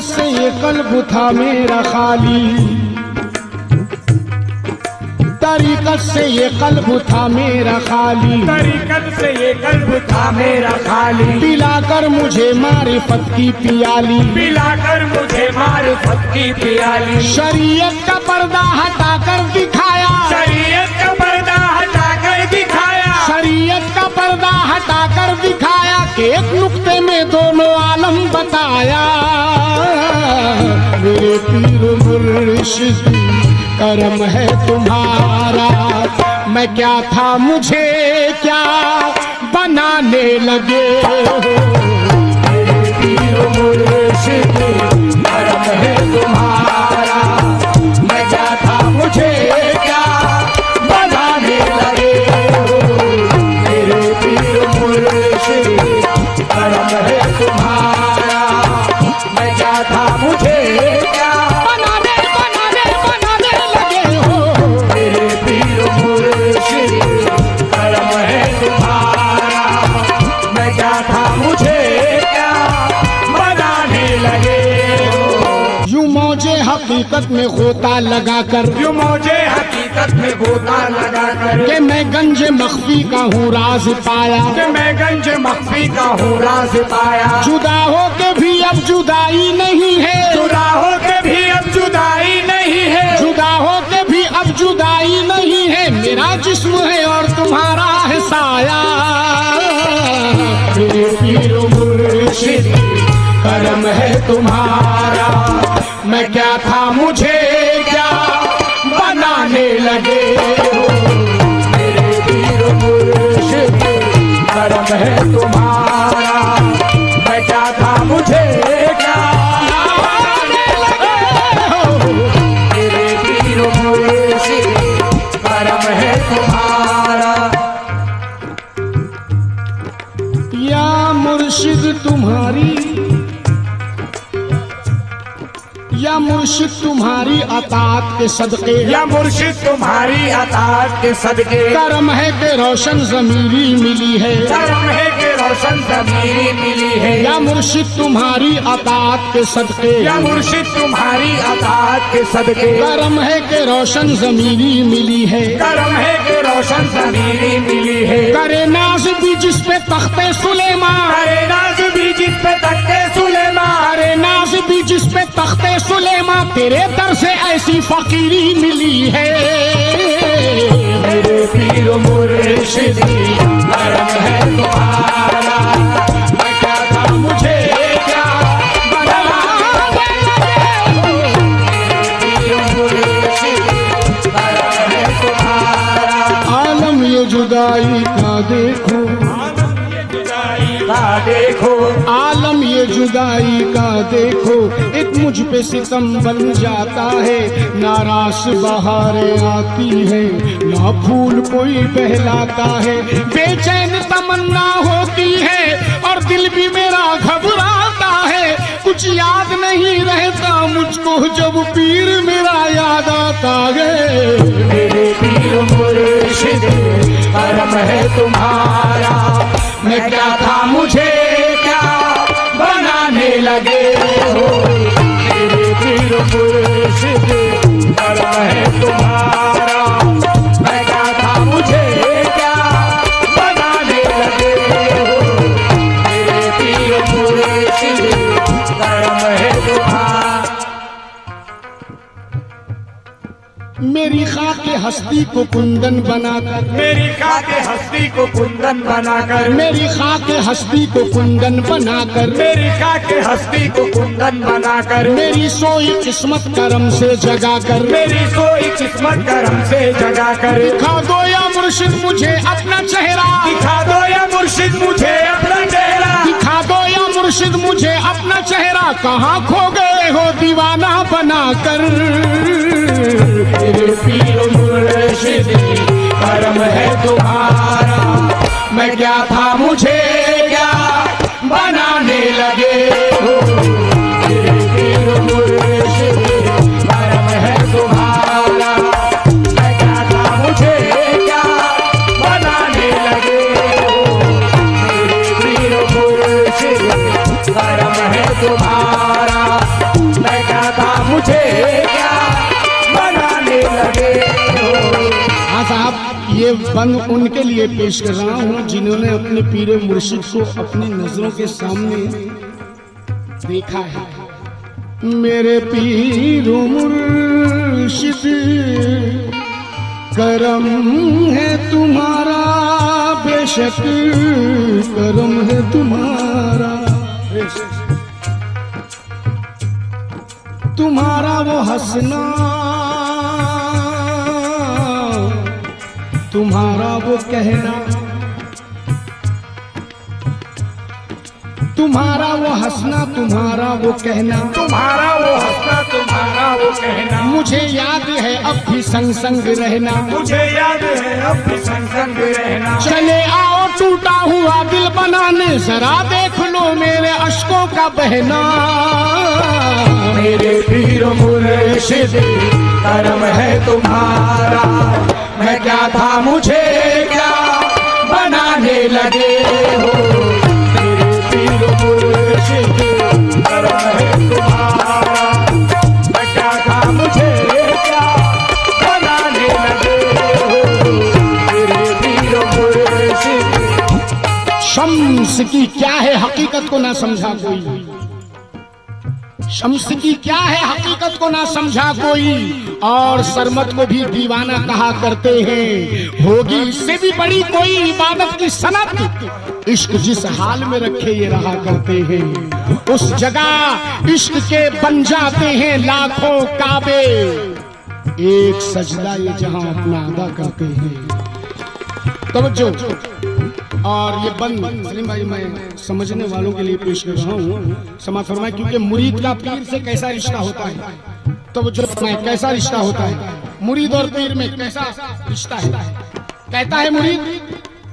तरीक़त से ये कल्ब था मेरा खाली, तरीक़त से ये कल्ब था मेरा खाली, तरीक़त से ये कल्ब था मेरा खाली। पिलाकर मुझे मारिफत की पियाली, पिलाकर मुझे मारिफत की पियाली। शरीयत का पर्दा हटाकर दिखाया, शरीयत का पर्दा हटाकर दिखाया, शरीयत का पर्दा हटाकर दिखाया कि एक नुक्ते में दोनों आलम बताया। मेरे पीर मुर्शिद करम है तुम्हारा, मैं क्या था मुझे क्या बनाने लगे हो। मेरे पीर मुर्शिद करम है तुम्हारा, मैं क्या था मुझे क्या बनाने लगे हो। मेरे पीर मुर्शिद करम है तुम्हारा, मैं क्या था मुझे क्या हकीकत में गोता लगाकर, यूं मुझे हकीकत में गोता लगाकर कि मैं गंज मख्फी का हूँ राज पाया, कि मैं गंज मख्फी का हूँ राज पाया। जुदा हो के भी अब जुदाई नहीं है, जुदा हो के भी अब जुदाई नहीं है, जुदा हो के भी अब जुदाई नहीं है। मेरा जिस्म है और तुम्हारा है साया। मेरे पीर मुर्शिद करम है तुम्हारा, मैं क्या था मुझे क्या बनाने लगे हो। मेरे पीर मुर्शिद करम है तुम्हारा, मैं क्या था मुझे क्या बनाने लगे हो। मेरे पीर मुर्शिद करम है तुम्हारा। या मुर्शिद तुम्हारी, या मुर्शिद तुम्हारी अतात के सदके, या मुर्शिद तुम्हारी अतात के सदके करम है कि रोशन ज़मीरी मिली है, करम है कि रोशन ज़मीरी मिली है। या मुर्शिद तुम्हारी अतात के सदके, या मुर्शिद तुम्हारी अतात के सदके करम है कि रोशन ज़मीरी मिली है, करम है कि रोशन ज़मीरी मिली है। करे नाज भी जिस पे तख्ते सुलेमान, करे नाज भी जिस पे तख्ते सुलेमान, करे नाज भी जिस पे तख्ते सुलेमान, तेरे दर से ऐसी फकीरी मिली है। मेरे पीर मुर्शिद करम है तुम्हारा, मैं क्या था मुझे क्या बनाने लगे हो। मेरे पीर मुर्शिद करम है तुम्हारा। आलम ये जुदाई का देखो, देखो आलम ये जुदाई का देखो, एक मुझ पे सितम बन जाता है। नारास बहारें आती है, ना फूल कोई बहलाता है। बेचैन तमन्ना होती है और दिल भी मेरा घबराता है। कुछ याद नहीं रहता मुझको जब पीर मेरा याद आता है। मेरे पीर मुर्शिद करम है तुम्हारा, मैं क्या था मुझे क्या बनाने लगे हो। मेरे पीर मुर्शिद करम है तुम्हारा, मैं क्या था मुझे क्या बनाने लगे हो। मेरे पीर मुर्शिद करम है तुम्हारा। मेरी खाके हस्ती को कुंदन बनाकर, मेरी खाके हस्ती को कुंदन बनाकर, मेरी खाके हस्ती को कुंदन बनाकर, मेरी खाके हस्ती को कुंदन बनाकर, मेरी सोई किस्मत करम से जगाकर, मेरी सोई किस्मत करम से जगाकर, दिखा दो या मुर्शिद मुझे अपना चेहरा, दिखा दो या मुर्शिद मुझे अपना चेहरा, दिखा दो या मुर्शिद मुझे अपना चेहरा। कहाँ खो गए हो दीवाना बनाकर। मेरे पीर मुर्शिद करम है तुम्हारा, मैं क्या था मुझे क्या बनाने लगे हो। मेरे पीर मुर्शिद करम है तुम्हारा, मैं क्या था मुझे क्या बनाने लगे हो। मेरे पीर मुर्शिद करम है तुम्हारा। ये बंद उनके लिए पेश कर रहा हूँ जिन्होंने अपने पीर मुर्शिद को अपनी नजरों के सामने देखा है। मेरे पीर मुर्शिद करम है तुम्हारा, बेशक करम है तुम्हारा, तुम्हारा वो हंसना, तुम्हारा वो कहना, तुम्हारा वो हंसना, तुम्हारा वो कहना, तुम्हारा वो हंसना, तुम्हारा वो कहना, मुझे याद है अब भी संग संग रहना, मुझे याद है अब भी संग संग रहना। चले आओ टूटा हुआ दिल बनाने, जरा देख लो मेरे अश्कों का बहना। मेरे पीर मुर्शिद करम है तुम्हारा, मैं क्या था मुझे क्या बनाने लगे हो। मेरे पीर मुर्शिद करम है तुम्हारा, मैं क्या था मुझे क्या बनाने लगे हो। मेरे पीर मुर्शिद। शम्स की क्या है हकीकत को ना समझा कोई, शम्स की क्या है हकीकत को ना समझा कोई, और सरमत को भी दीवाना कहा करते हैं। होगी इससे भी बड़ी कोई इबादत की सनत, इश्क जिस हाल में रखे ये रहा करते हैं, उस जगह इश्क के बन जाते हैं लाखों काबे। एक सजदा ये जहां अपना अदा करते हैं। तवज्जो। और ये बंद सलीम भाई मैं समझने वालों के लिए पेश कर रहा हूँ, समाज फरमाए, क्योंकि मुरीद का पीर से कैसा रिश्ता होता है, तो जो कैसा रिश्ता होता है मुरीद और पीर में, कैसा रिश्ता है। कहता है मुरीद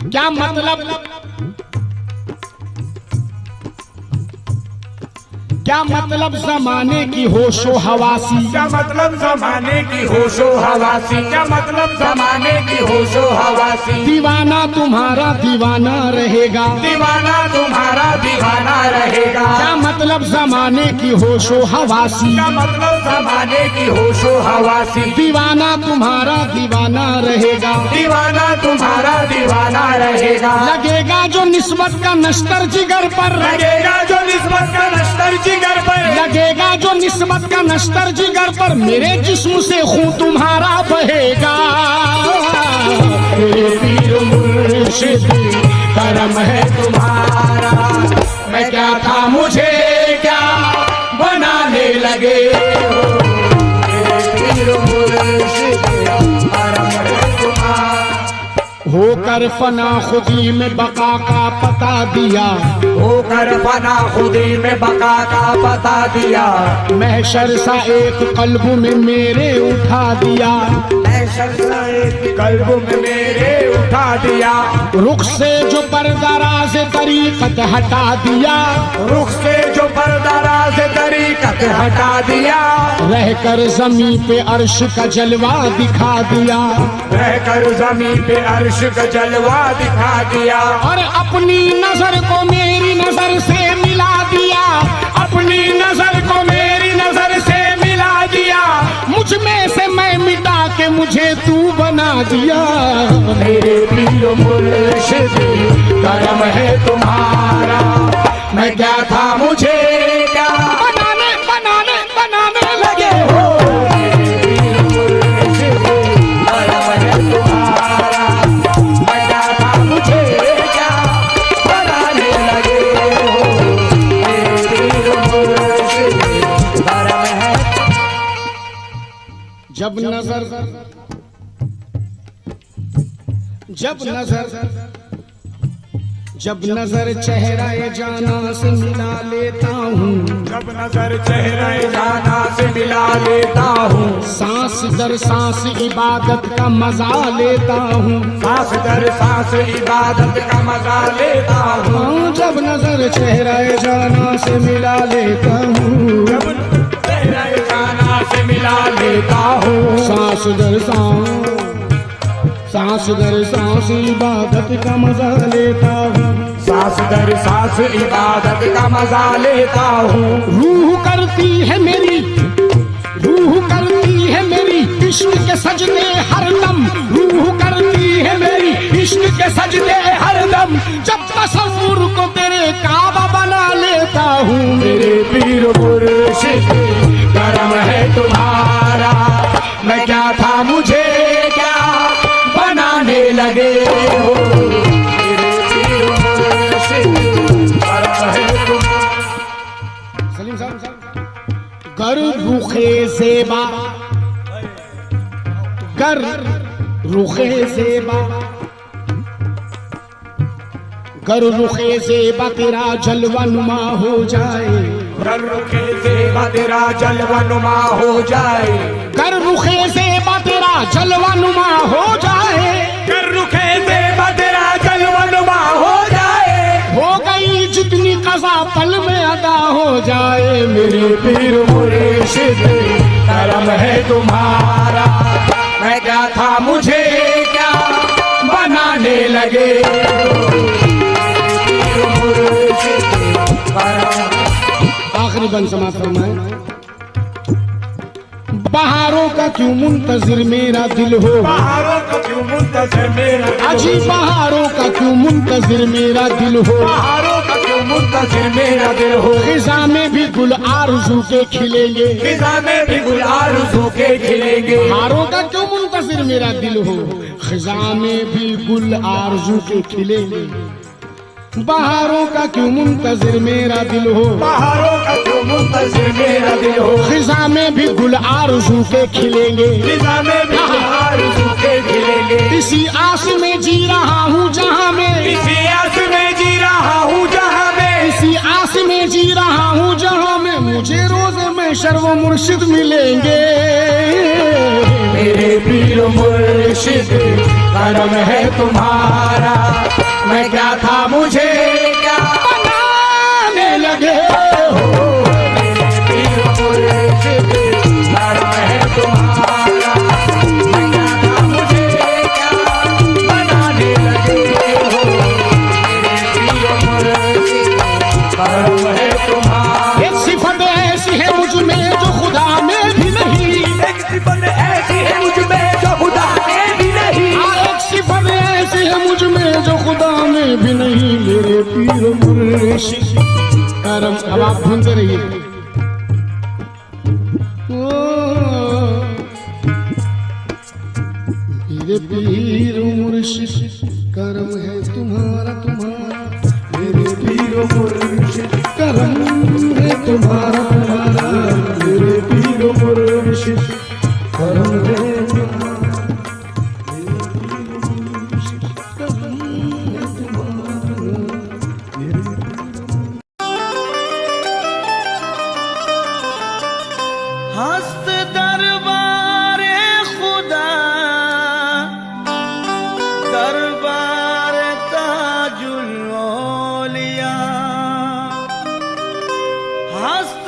क्या मतलब, क्या मतलब जमाने की होशो हवासी, क्या मतलब जमाने की होशो हवासी, क्या मतलब जमाने की होशो हवासी। दीवाना तुम्हारा दीवाना रहेगा, दीवाना तुम्हारा दीवाना रहेगा। क्या मतलब जमाने की होशो हवासी, क्या मतलब जमाने की होशो हवासी। दीवाना तुम्हारा दीवाना रहेगा, दीवाना तुम्हारा दीवाना रहेगा। लगेगा जो निस्बत का नश्तर जिगर पर, लगेगा जो निस्बत का नश्तर जिगर पर, लगेगा जो निस्बत का नश्तर जिगर पर, मेरे जिस्म से खून तुम्हारा बहेगा। मेरे पीर मुर्शिद करम है तुम्हारा, मैं क्या था मुझे क्या बनाने लगे हो। मेरे पीर मुर्शिद करम है तुम्हारा। होकर फना खुदी में बका का पता दिया, होकर फना खुदी में बका का बता दिया। महशर सा एक कल्ब में मेरे उठा दिया, कल्ब में मेरे उठा दिया। रुख से जो पर्दाराज तरीकत हटा दिया, रुख से जो पर्दाराज तरीकत हटा दिया। रहकर जमीन पे अर्श का जलवा दिखा दिया, रहकर जमीन पे अर्श का जलवा दिखा दिया। और अपनी नजर को मेरी नजर से मिला दिया, अपनी नजर को मेरी नजर से मिला दिया। मुझ में से मैं मिटा के मुझे तू बना दिया। मेरे पीर मुर्शिद करम है तुम्हारा, मैं क्या था मुझे क्या बनाने बनाने बनाने लगे हो। मेरे पीर मुर्शिद करम है तुम्हारा, मैं क्या था मुझे क्या बनाने लगे हो। मेरे पीर मुर्शिद करम है। जब नजर चेहरा जाना से मिला लेता हूँ, जब नजर चेहरा जाना से मिला लेता हूँ। सांस दर सांस इबादत का मजा लेता हूँ, सांस दर सांस इबादत का मजा लेता हूँ। जब नजर चेहरा जाना से मिला लेता हूँ, जब चेहरा जाना से मिला लेता हूँ। सांस दर सांस इबादत का मजा लेता हूँ, सांस दर सांस इबादत का मजा लेता हूँ। रूह करती है मेरी इश्क के सजदे हर दम, रूह करती है मेरी इश्क के सजदे हरदम, जब तसव्वुर को तेरे काबा बना लेता हूँ। मेरे पीर मुर्शिद करम है तुम्हारा, मैं क्या था मुझे क्या बनाने लगे हो। मेरे पीर मुर्शिद करम है तुम्हारा। सलीम साहब गर रुखे ज़ेबा, गर रुखे ज़ेबा, गर रुखे ज़ेबा तेरा जलवा नुमा हो जाए, गर रुखे ज़ेबा तेरा जलवा नुमा हो जाए, गर रुखे ज़ेबा तेरा जलवा नुमा हो जाए, गर रुखे ज़ेबा तेरा जलवा नुमा हो जाए। हो गई जितनी कज़ा पल में अदा हो जाए। मेरे पीर मुर्शिद करम है तुम्हारा, मैं क्या था मुझे क्या बनाने लगे। आखिरी बंद समाप्त फरमाए। बहारों का क्यों मुंतजिर मेरा दिल हो, बहारों का क्यों मुंतजिर मेरा दिल हो, अजी बहारों का क्यों मुंतजिर मेरा दिल हो, बहारों का क्यों मुंतजिर मेरा दिल हो। खिज़ा में भी गुल आरज़ू के खिलेंगे, खिज़ा में भी गुल आरज़ू के खिलेंगे। बहारों का क्यों मुंतजिर मेरा दिल हो, खिज़ा में भी गुल आरज़ू के खिलेंगे। बहारों का क्यों मुंतजिर मेरा दिल हो, बहारों का क्यों मुंतजिर मेरा दिल हो, खिज़ा में भी गुल आरज़ू के खिलेंगे। खिज़ा में भी गुल आरज़ू के खिलेंगे। इसी आस में जी रहा हूँ जहाँ में, इसी आस में जी रहा हूँ जहाँ में, इसी आस में जी रहा हूँ जहाँ में मुझे रोज़ में शर्व मुर्शिद मिलेंगे। मेरे पीर मुर्शिद करम है तुम्हारा, मैं क्या था मुझे क्या बनाने लगे हो। मेरे पीर मुर्शिद करम है तुम्हारा, मैं क्या था मुझे क्या बनाने लगे हो। मेरे पीर मुर्शिद करम है तुम्हारा। एक सिफत ऐसी है मुझ में जो खुदा में भी नहीं, एक सिफत ऐसी है मुझ में जो खुदा में भी नहीं, एक सिफत ऐसी है मुझ में जो खुदा में भी नहीं। मेरे पीर मुर्शिद करम। अब आप ढूंढते रहिए। मेरे पीर मुर्शिद करम है तुम्हारा, तुम्हारा। मेरे पीर मुर्शिद करम है तुम्हारा, तुम्हारा। मेरे पीर मुर्शिद करम है तुम्हारा, मेरे पीर मुर्शिद करम है तुम्हारा, मेरे हस्त दरबारे खुदा, दरबार ताजुल औलिया, हस्त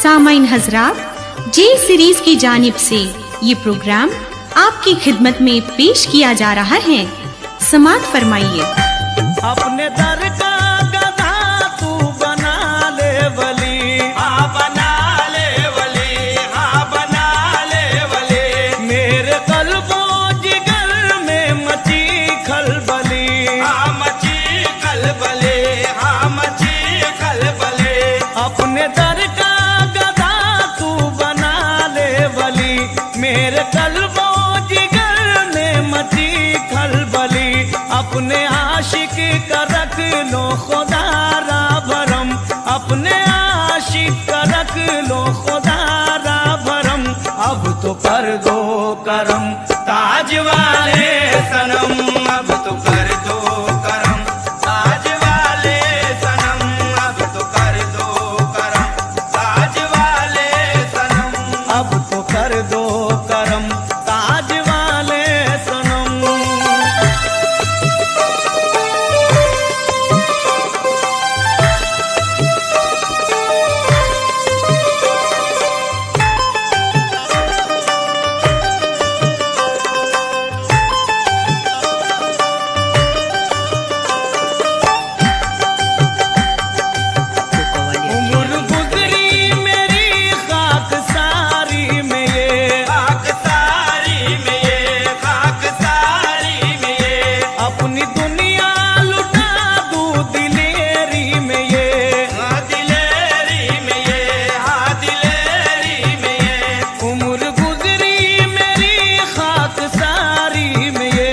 सामाइन हजरात, जे सीरीज की जानिब से ये प्रोग्राम आपकी खिदमत में पेश किया जा रहा है। समाअत फरमाइए। अपने दर का गधा तू बना ले वली, हाँ बना ले वली, हाँ बना ले वली। मेरे कल्बो जिगर में मची खलबली, हाँ मची खलबली, हाँ मची खलबली। अपने दर का गधा तू बना ले वली, मेरे कल्बो जिगर में मची खलबली। अपने आशिक का रख लो खुदा रा भरम, अपने आशिक का रख लो खुदा रा भरम। अब तो कर दो करम ताज वाले सनम, अब तो कर दो करम ताज वाले सनम, अब तो कर दो करम ताज वाले सनम, अब तो कर दो करम ताज वाले सनम। उम्र गुजरी मेरी खाकसारी में ये, खाकसारी में ये, खाकसारी में ये। अपनी दुनिया लुटा दूं दिलेरी में ये, हाँ दिलेरी में ये, हाँ दिलेरी में ये। उम्र गुजरी मेरी खाकसारी में ये,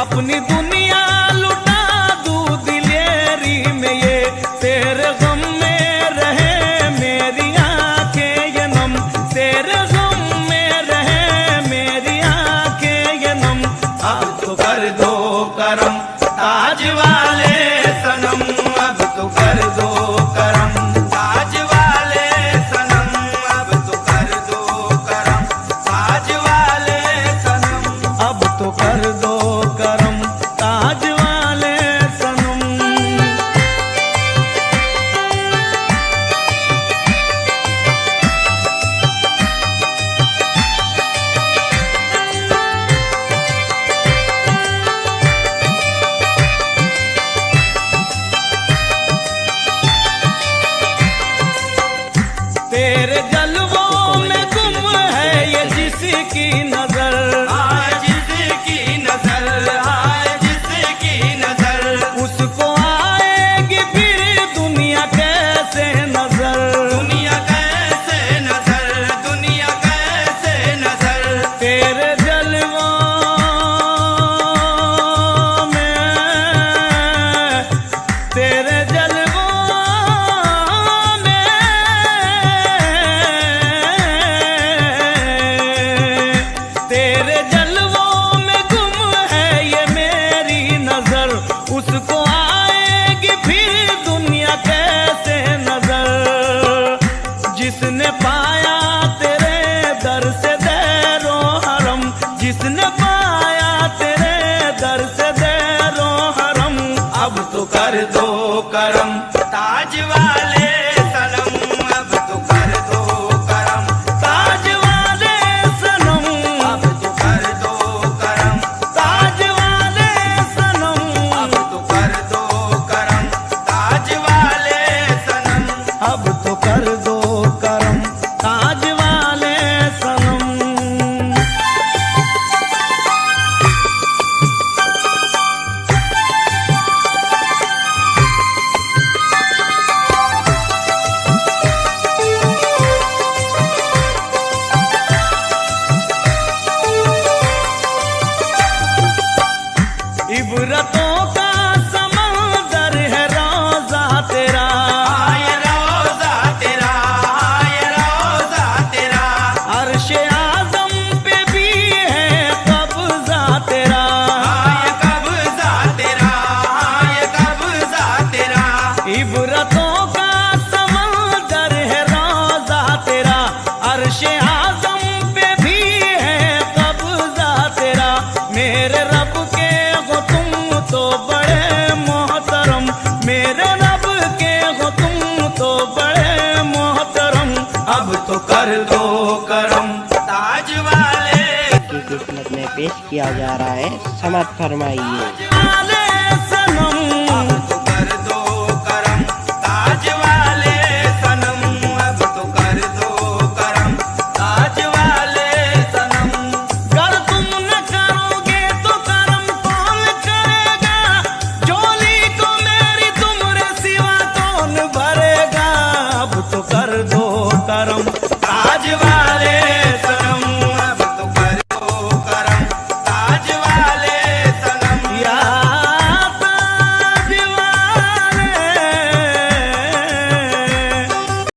अपनी दुनिया लुटा दूं दिलेरी में ये। तेरे गम में रहे मेरी आंखें ये नम, तेरे गम में रहे मेरी आंखें ये नम। अब तो कर दो करम ताज वाले सनम, अब तो कर दो करम ताज वाले सनम, अब तो कर दो करम ताज वाले सनम, अब तो कर दो करम ताज वाले सनम। तेरे जलवों में गुम है ये जिसकी नजर, आए जिसकी नजर, आए जिसकी नजर। उसको आएगी फिर दुनिया कैसे नजर, दुनिया कैसे नजर, दुनिया कैसे नजर। तेरे जलवों में, तेरे जलवों में, तेरे जलवों में गुम है ये मेरी नजर। उसको आएगी फिर दुनिया कैसे नजर। जिसने पाया तेरे दर से दैरो हरम, जिसने पाया तेरे दर से दैरो हरम। अब तो कर दो करम ताज वाले सनम, अब तो कर दो करम ताज वाले सनम, अब तो कर दो करम ताज वाले सनम, अब तो कर दो करम ताज वाले सनम, अब तो कर दो करम ताज अब तो कर दो करम ताज वाले की किस्मत में पेश किया जा रहा है, समझ फरमाइए।